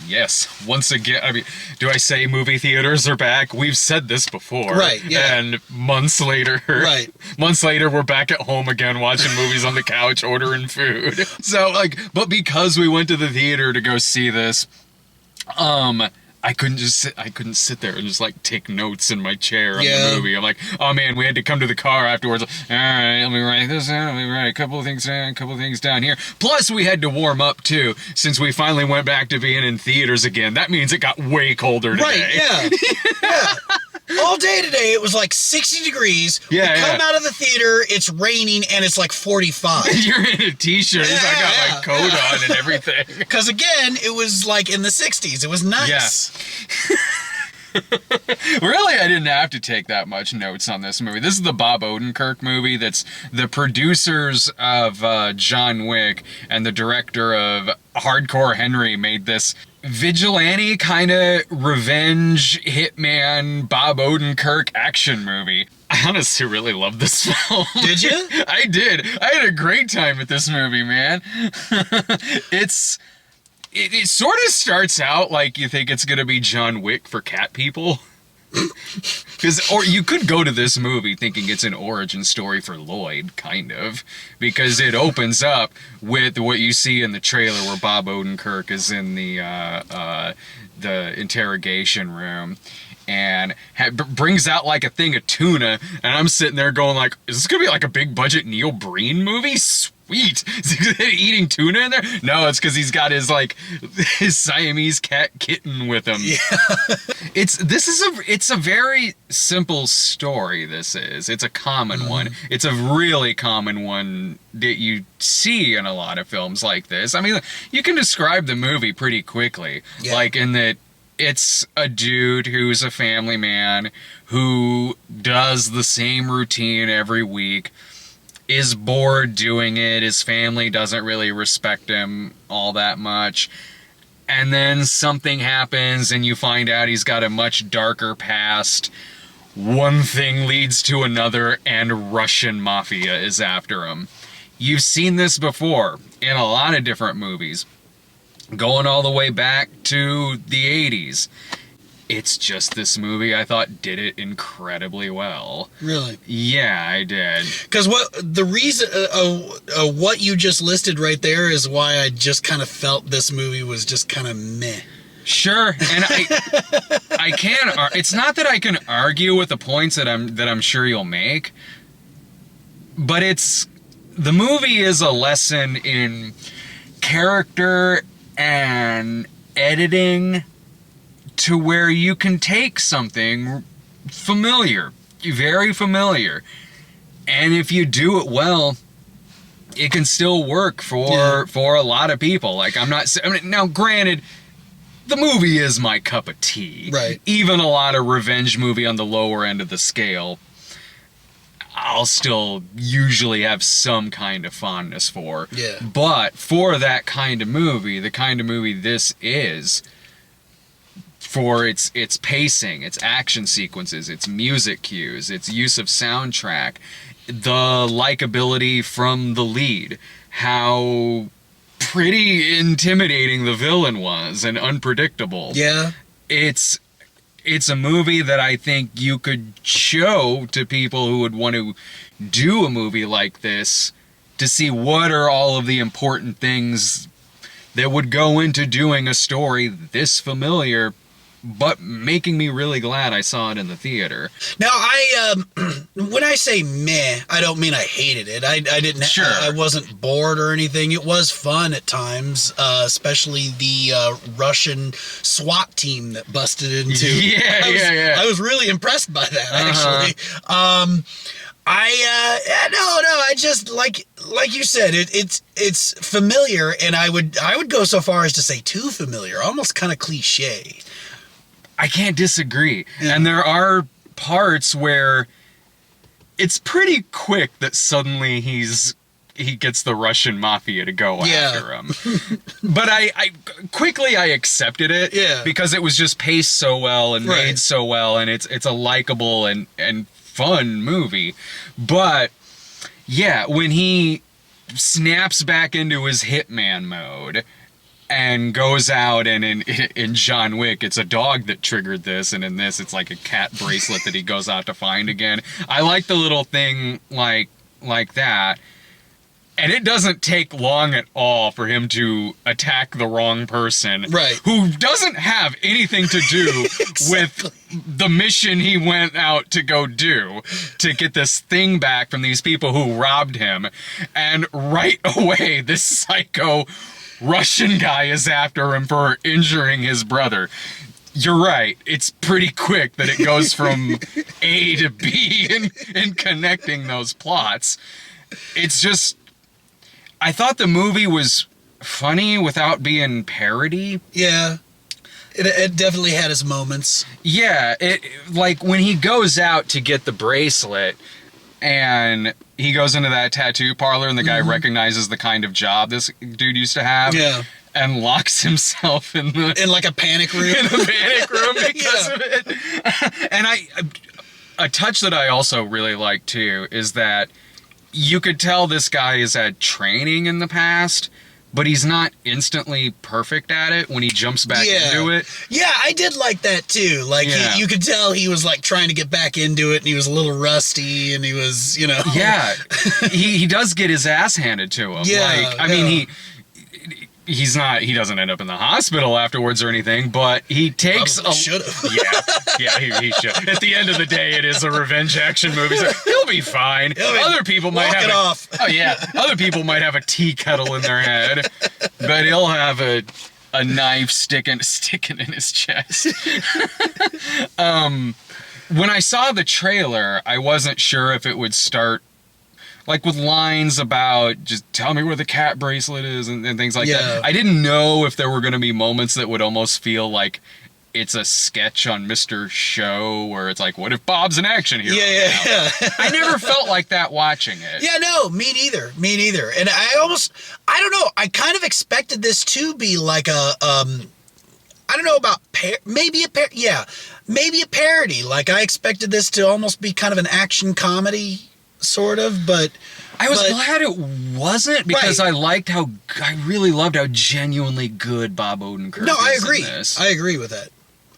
yes, once again, I mean, do I say movie theaters are back? We've said this before. Right, yeah. And months later, we're back at home again watching movies on the couch, ordering food. So, like, but because we went to the theater to go see this, I couldn't sit there and just like take notes in my chair on the movie. I'm like, oh man, we had to come to the car afterwards. All right, let me write this down. Let me write a couple of things down, a couple of things down here. Plus, we had to warm up too, since we finally went back to being in theaters again. That means it got way colder today. Right? Yeah. Yeah. All day today, it was like 60 degrees. Yeah, we come out of the theater, it's raining, and it's like 45. You're in a t-shirt. I got my coat on and everything. Because again, it was like in the 60s. It was nice. Yeah. Really, I didn't have to take that much notes on this movie. This is the Bob Odenkirk movie that's the producers of John Wick and the director of Hardcore Henry made this vigilante kind of revenge hitman Bob Odenkirk action movie. I honestly really love this film. Did you? I did. I had a great time with this movie, man. It sort of starts out like you think it's going to be John Wick for cat people. Or you could go to this movie thinking it's an origin story for Lloyd, kind of, because it opens up with what you see in the trailer where Bob Odenkirk is in the interrogation room and brings out like a thing of tuna, and I'm sitting there going like, is this gonna be like a big budget Neil Breen movie? Sweet. Is he eating tuna in there? No, it's because he's got his Siamese cat kitten with him. Yeah. It's a very simple story. It's a common one. It's a really common one that you see in a lot of films like this. I mean, you can describe the movie pretty quickly, like in that it's a dude who's a family man who does the same routine every week, is bored doing it, his family doesn't really respect him all that much, and then something happens and you find out he's got a much darker past. One thing leads to another, and Russian mafia is after him. You've seen this before in a lot of different movies, going all the way back to the 80s. It's just this movie, I thought, did it incredibly well. Really? Yeah, I did. Because what you just listed right there is why I just kind of felt this movie was just kind of meh. Sure, and I can. It's not that I can argue with the points that I'm sure you'll make, but the movie is a lesson in character and editing, to where you can take something familiar, very familiar, and if you do it well, it can still work for a lot of people. Now granted, the movie is my cup of tea. Right. Even a lot of revenge movie on the lower end of the scale, I'll still usually have some kind of fondness for. Yeah. But for that kind of movie, the kind of movie this is, for its pacing, its action sequences, its music cues, its use of soundtrack, the likability from the lead, how pretty intimidating the villain was and unpredictable. Yeah. It's a movie that I think you could show to people who would want to do a movie like this, to see what are all of the important things that would go into doing a story this familiar, but making me really glad I saw it in the theater. Now, when I say meh, I don't mean I hated it. I didn't. Sure. I wasn't bored or anything. It was fun at times, especially the Russian SWAT team that busted into. I was really impressed by that, actually. I just like you said, it's familiar, and I would go so far as to say too familiar, almost kind of cliche. I can't disagree. Yeah. And there are parts where it's pretty quick that suddenly he gets the Russian mafia to go after him. But I quickly accepted it, because it was just paced so well and made so well, and it's a likable and fun movie. But yeah, when he snaps back into his hitman mode, and goes out, and in John Wick, it's a dog that triggered this, and in this, it's like a cat bracelet that he goes out to find again. I like the little thing like that. And it doesn't take long at all for him to attack the wrong person. Right. Who doesn't have anything to do with the mission he went out to go do, to get this thing back from these people who robbed him. And right away, this psycho Russian guy is after him for injuring his brother. You're right. It's pretty quick that it goes from A to B in connecting those plots. It's just... I thought the movie was funny without being parody. Yeah. It definitely had its moments. Yeah, like when he goes out to get the bracelet and he goes into that tattoo parlor and the guy recognizes the kind of job this dude used to have. Yeah. And locks himself in like a panic room. In a panic room because of it. And a touch that I also really like too is that you could tell this guy has had training in the past, but he's not instantly perfect at it when he jumps back into it. Yeah, I did like that too. Like, you could tell he was like trying to get back into it, and he was a little rusty, and he was, you know. Yeah, he does get his ass handed to him. Yeah, like, I mean, he doesn't end up in the hospital afterwards or anything, but he takes should have. he should. At the end of the day, it is a revenge action movie, so he'll be fine. Other people might have off. Oh yeah, other people might have a tea kettle in their head, but he'll have a knife sticking in his chest. When I saw the trailer, I wasn't sure if it would start like with lines about just tell me where the cat bracelet is and things like that. I didn't know if there were going to be moments that would almost feel like it's a sketch on Mr. Show where it's like, what if Bob's an action hero? Yeah. I never felt like that watching it. Yeah, no, me neither. And I don't know, I kind of expected this to be like a, I don't know about, maybe a parody. Like I expected this to almost be kind of an action comedy, sort of, but I was glad it wasn't because I really loved how genuinely good Bob Odenkirk is. No, I agree. In this. I agree with that.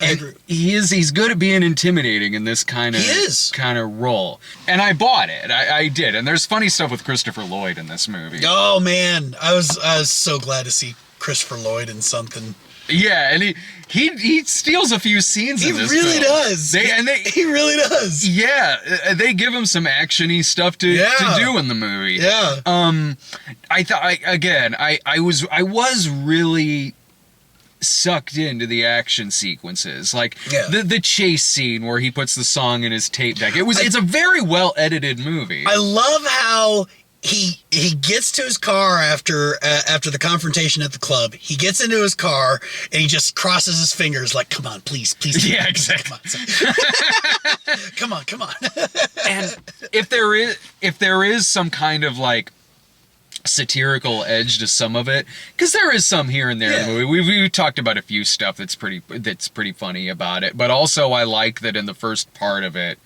I agree. He's good at being intimidating in this kind of role. And I bought it. I did. And there's funny stuff with Christopher Lloyd in this movie. Oh man, I was so glad to see Christopher Lloyd in something. Yeah, and he steals a few scenes in this really film. Does. He really does. Yeah, they give him some action-y stuff to do in the movie. Yeah. I was really sucked into the action sequences, like the chase scene where he puts the song in his tape deck. It's a very well edited movie. I love how he gets to his car after the confrontation at the club. He gets into his car and he just crosses his fingers like, "Come on, please." Yeah, exactly. Come on. And if there is some kind of like satirical edge to some of it, because there is some here and there in the movie. We talked about a few stuff that's pretty funny about it, but also I like that in the first part of it,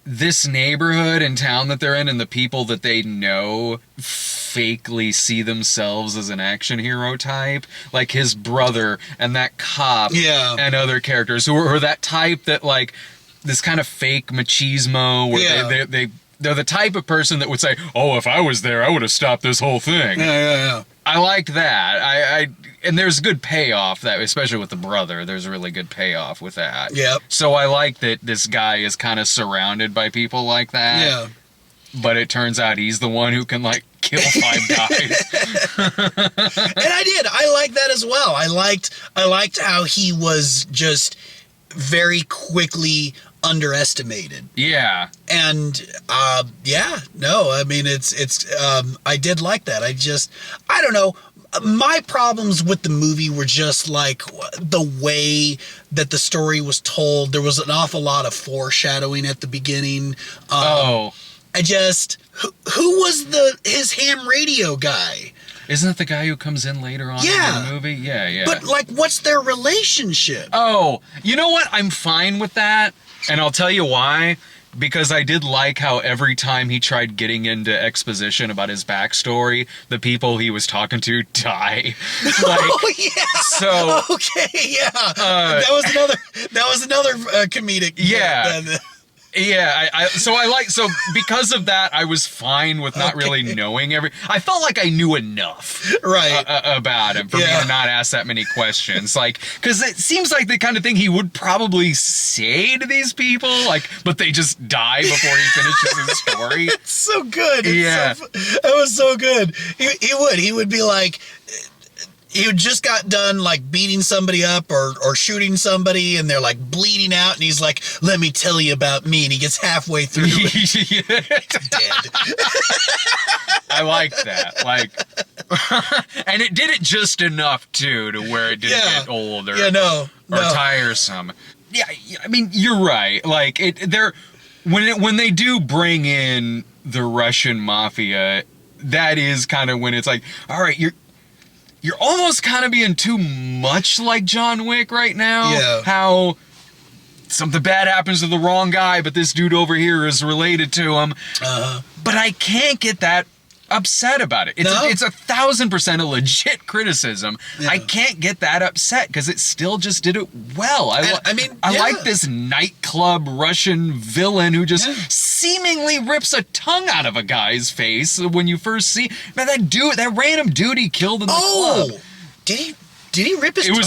this neighborhood and town that they're in and the people that they know fakely see themselves as an action hero type, like his brother and that cop and other characters who are that type that like this kind of fake machismo where they're the type of person that would say, "Oh, if I was there, I would have stopped this whole thing." Yeah. I like that. And there's good payoff that, especially with the brother, there's a really good payoff with that. Yep. So I like that this guy is kind of surrounded by people like that. Yeah. But it turns out he's the one who can like kill 5 guys. And I like that as well. I liked how he was just very quickly underestimated. Yeah. And I mean it's I did like that. I don't know. My problems with the movie were just like the way that the story was told. There was an awful lot of foreshadowing at the beginning. Who was his ham radio guy? Isn't it the guy who comes in later on in the movie? Yeah. But like, what's their relationship? Oh, you know what? I'm fine with that. And I'll tell you why. because I did like how every time he tried getting into exposition about his backstory, the people he was talking to die. Oh yeah. So okay, yeah. That was another comedic. Yeah. So because of that, I was fine with not really knowing I felt like I knew enough about him for me to not ask that many questions. Like, because it seems like the kind of thing he would probably say to these people, like, but they just die before he finishes his story. It's so good. That was so good. He would be like, he just got done like beating somebody up or shooting somebody, and they're like bleeding out, and he's like, "Let me tell you about me," and he gets halfway through dead. I like that. Like, and it did it just enough too to where it didn't get old or tiresome. Yeah, I mean, you're right. Like when they do bring in the Russian mafia, that is kind of when it's like, all right, you're almost kind of being too much like John Wick right now. Yeah. How something bad happens to the wrong guy, but this dude over here is related to him. But I can't get that upset about it. It's 1,000% a legit criticism. Yeah. I can't get that upset because it still just did it well. I like this nightclub Russian villain who just seemingly rips a tongue out of a guy's face when you first see. Man, that random dude he killed in the club. Did he rip his tongue?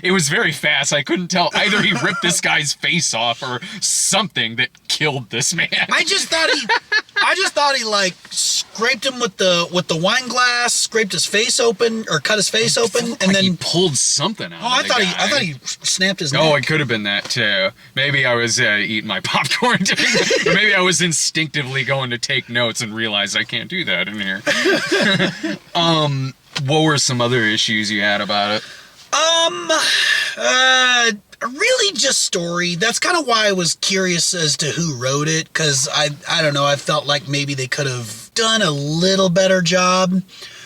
It was very fast. I couldn't tell. Either he ripped this guy's face off or something that killed this man. I just thought he like scraped him with the wine glass, scraped his face open or cut his face open, and then he pulled something out. I thought he snapped his neck. Oh, it could have been that too. Maybe I was eating my popcorn, or maybe I was instinctively going to take notes and realized I can't do that in here. What were some other issues you had about it? Really just story. That's kind of why I was curious as to who wrote it, because I don't know, I felt like maybe they could have done a little better job.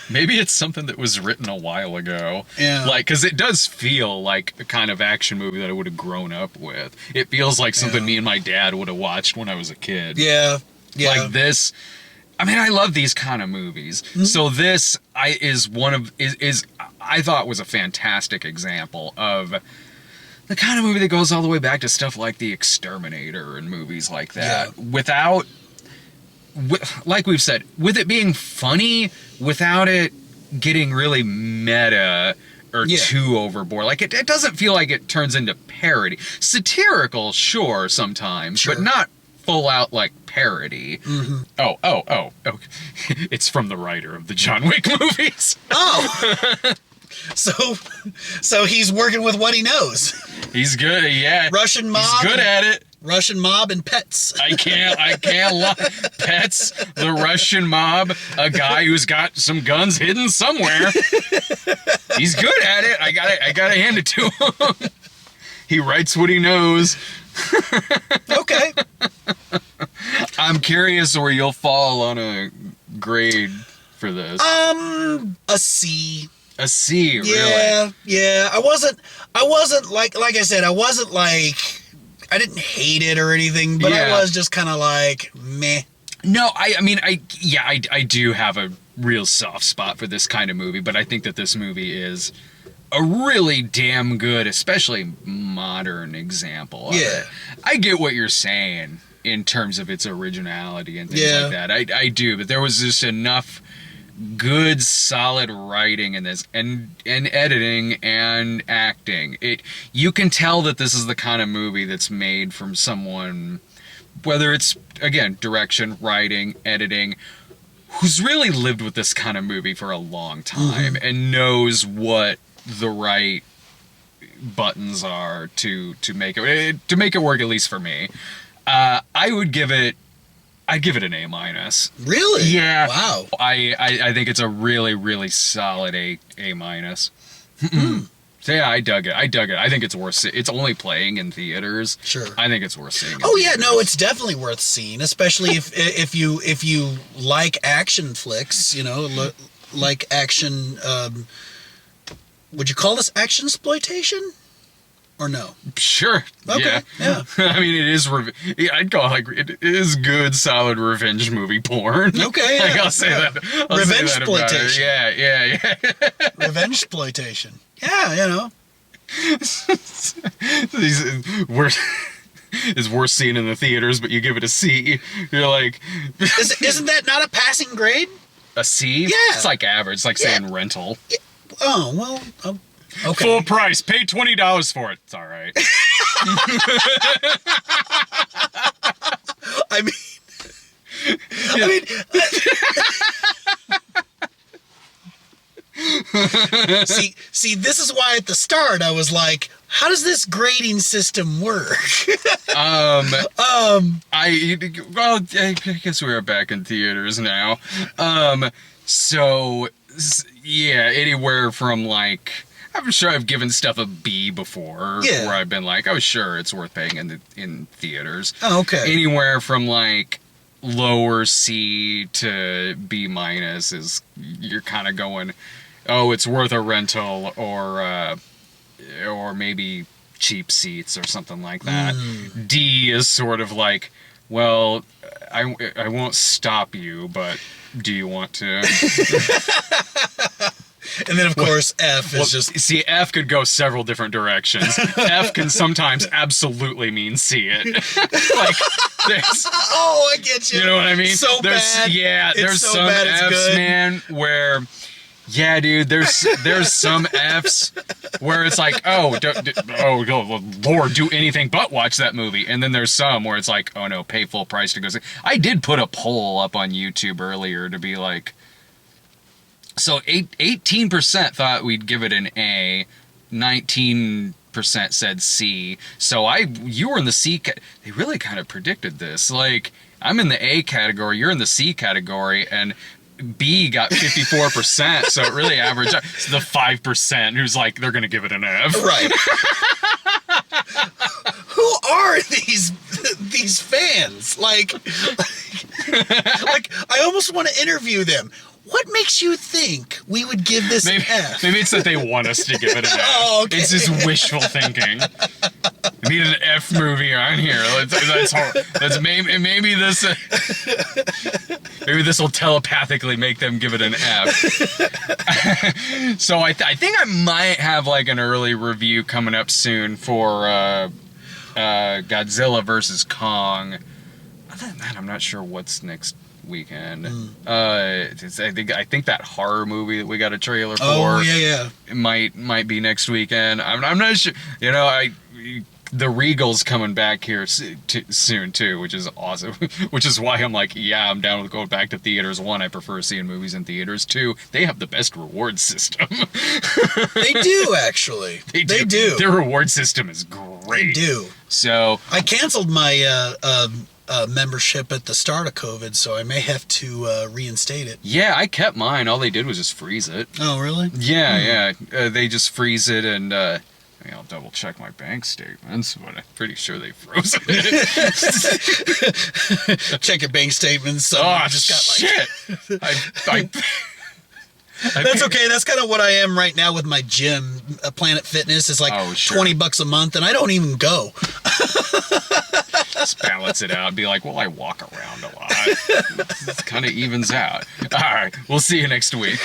Maybe it's something that was written a while ago. Yeah. Like, because it does feel like a kind of action movie that I would have grown up with. It feels like something me and my dad would have watched when I was a kid. Yeah. Like this. I mean, I love these kind of movies. Mm-hmm. So this I thought was a fantastic example of the kind of movie that goes all the way back to stuff like The Exterminator and movies like that. Yeah. Like we've said, with it being funny, without it getting really meta or too overboard. Like, it doesn't feel like it turns into parody. Satirical, sure, sometimes, but not full out like parody. Mm-hmm. Oh. It's from the writer of the John Wick movies. Oh. So he's working with what he knows. He's good, yeah. Russian mob. He's good at it. Russian mob and pets. I can't lie. Pets, the Russian mob, a guy who's got some guns hidden somewhere. He's good at it. I gotta hand it to him. He writes what he knows. Okay. I'm curious where you'll fall on a grade for this. A C. A C, really? Yeah. I wasn't like I said, I didn't hate it or anything, but I was just kind of like, meh. No, I do have a real soft spot for this kind of movie, but I think that this movie is a really damn good, especially modern example of it. I get what you're saying in terms of its originality and things like that. I do, but there was just enough good, solid writing in this, and editing and acting. You can tell that this is the kind of movie that's made from someone, whether it's, again, direction, writing, editing, who's really lived with this kind of movie for a long time and knows what the right buttons are to make it work, at least for me. I'd give it an A-. Really? Yeah. Wow. I think it's a really, really solid A-. So yeah, I dug it. I think it's worth seeing. It's only playing in theaters. Sure. I think it's worth seeing. Oh yeah, no, it's definitely worth seeing, especially if you like action flicks, like action. Would you call this action exploitation? or no? Sure. Okay. Yeah. I mean, it is. I'd call it like it is good, solid revenge movie porn. Okay. Like, Yeah. I'll say that. Revenge say that about it. exploitation. Yeah. Revenge exploitation. Yeah, you know. Is worse seen in the theaters, but you give it a C. You're like, Isn't that not a passing grade? a C? Yeah. It's like average. It's like saying rental. Yeah. Oh, well, okay. Full price. Pay $20 for it. It's all right. I mean, see, this is why at the start I was like, how does this grading system work? I guess we are back in theaters now. So yeah, anywhere from like, I'm sure I've given stuff a B before, Yeah. where I've been like, oh sure, it's worth paying in theaters. Oh, okay. Anywhere from like lower C to B minus is, you're kind of going, oh, it's worth a rental, or maybe cheap seats or something like that. D is sort of like, well, I won't stop you, but do you want to? And then, of course, F is just... See, F could go several different directions. F can sometimes absolutely mean see it. Like, there's... Oh, I get you. You know what I mean? So bad. Yeah, It's there's so some bad, it's Fs, good. man, where... Yeah, dude, there's some Fs where it's like, oh, Lord, do anything but watch that movie. And then there's some where it's like, oh no, pay full price to go see. I did put a poll up on YouTube earlier to be like, so 18% thought we'd give it an A, 19% said C. So you were in the C. They really kind of predicted this. Like, I'm in the A category, you're in the C category, and B got 54%, so it really averaged out. It's the 5% who's like, they're going to give it an F. Right. Who are these fans? Like, I almost want to interview them. What makes you think we would give this an F? Maybe it's that they want us to give it an F. Oh, okay. It's just wishful thinking. We need an F movie on here. Maybe this will telepathically make them give it an F. So I think I might have like an early review coming up soon for Godzilla versus Kong. Other than that, I'm not sure what's next weekend. I think that horror movie that we got a trailer for. Oh yeah. It might be next weekend. I'm not sure. You know, the Regal's coming back here soon too, which is awesome. Which is why I'm like, yeah, I'm down with going back to theaters. One, I prefer seeing movies in theaters. Two, they have the best reward system. They do, actually. They do. Their reward system is great. They do. So I canceled my membership at the start of COVID, so I may have to reinstate it. yeah, I kept mine. All they did was just freeze it. Oh, really? Yeah. They just freeze it, and I'll double check my bank statements, but I'm pretty sure they froze it. Check your bank statements. So Oh, just got like, shit! That's okay. That's kind of what I am right now with my gym. Planet Fitness is like $20 a month, and I don't even go. Just balance it out. Be like, well, I walk around a lot. It kind of evens out. All right, we'll see you next week.